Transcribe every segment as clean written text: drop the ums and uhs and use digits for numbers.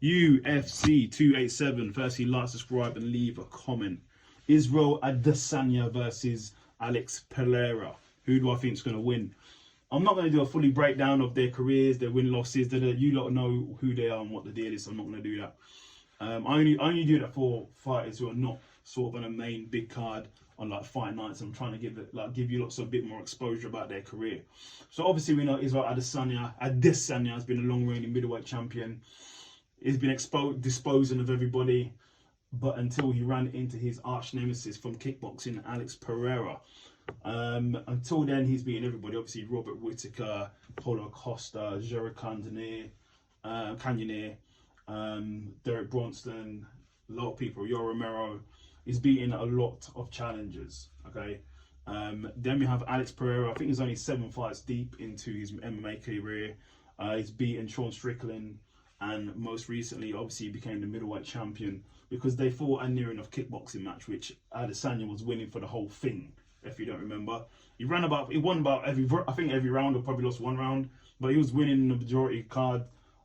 UFC 287. Firstly, like, subscribe, and leave a comment. Israel Adesanya versus Alex Pereira. Who do I think is going to win? I'm not going to do a fully breakdown of their careers, their win-losses. You lot know who they are and what the deal is, so I'm not going to do that. I only do that for fighters who are not sort of on a main big card on like fight nights. I'm trying to give you lots of a bit more exposure about their career. So obviously we know Israel Adesanya has been a long-reigning middleweight champion. He's been disposing of everybody, but until he ran into his arch nemesis from kickboxing, Alex Pereira. Until then, he's beaten everybody. Obviously, Robert Whittaker, Paulo Costa, Jared Cannonier, Derek Bronston, a lot of people, Yo Romero. He's beaten a lot of challengers. Okay. Then we have Alex Pereira. I think he's only 7 fights deep into his MMA career. He's beaten Sean Strickland, and most recently, obviously, he became the middleweight champion because they fought a near enough kickboxing match, which Adesanya was winning for the whole thing. If you don't remember, he won about every round, or probably lost one round, but he was winning the majority card,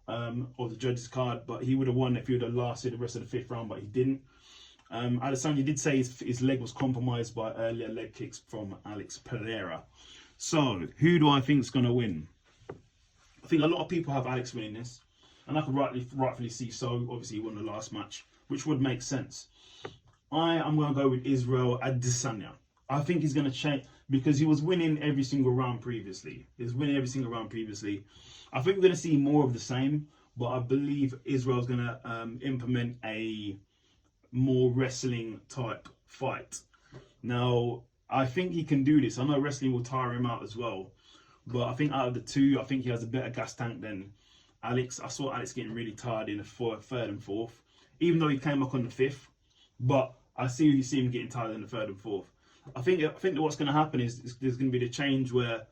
or the judges card. But he would have won if he would have lasted the rest of the 5th round, but he didn't. Adesanya did say his leg was compromised by earlier leg kicks from Alex Pereira. So who do I think is going to win? I think a lot of people have Alex winning this, and I could rightfully see so. Obviously, he won the last match, which would make sense. I am going to go with Israel Adesanya. I think he's going to change because he was winning every single round previously. I think we're going to see more of the same, but I believe Israel's going to implement a more wrestling type fight. Now, I think he can do this. I know wrestling will tire him out as well, but I think out of the two, I think he has a better gas tank than Alex. I saw Alex getting really tired in the 3rd and 4th, even though he came up on the 5th, but I see him getting tired in the 3rd and 4th. I think what's going to happen is there's going to be the change where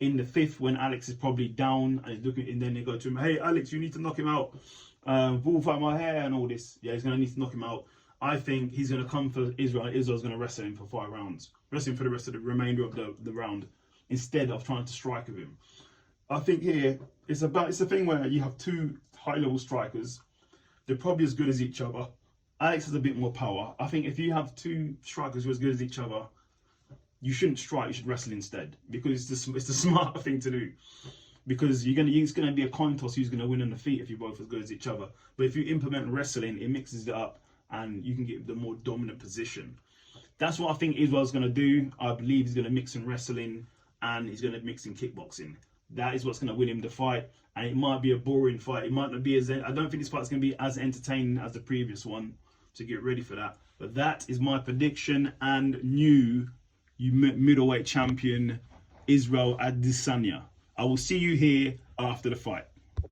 in the 5th, when Alex is probably down and he's looking, and then they go to him, hey Alex, you need to knock him out, ball fight my hair and all this. Yeah, he's going to need to knock him out. I think he's going to come for Israel. Israel's going to wrestle him for 5 rounds, wrestle him for the rest of the remainder of the round, instead of trying to strike with him. I think here it's a thing where you have 2 high-level strikers. They're probably as good as each other. Alex has a bit more power. I think if you have 2 strikers who are as good as each other, you shouldn't strike, you should wrestle instead, because it's the smarter thing to do. Because it's gonna be a coin toss who's gonna win on the feet if you're both as good as each other. But if you implement wrestling, it mixes it up and you can get the more dominant position. That's what I think Israel's gonna do. I believe he's gonna mix in wrestling and he's gonna mix in kickboxing. That is what's gonna win him the fight. And it might be a boring fight. It might not be I don't think this fight's gonna be as entertaining as the previous one. So get ready for that. But that is my prediction and new middleweight champion Israel Adesanya. I will see you here after the fight.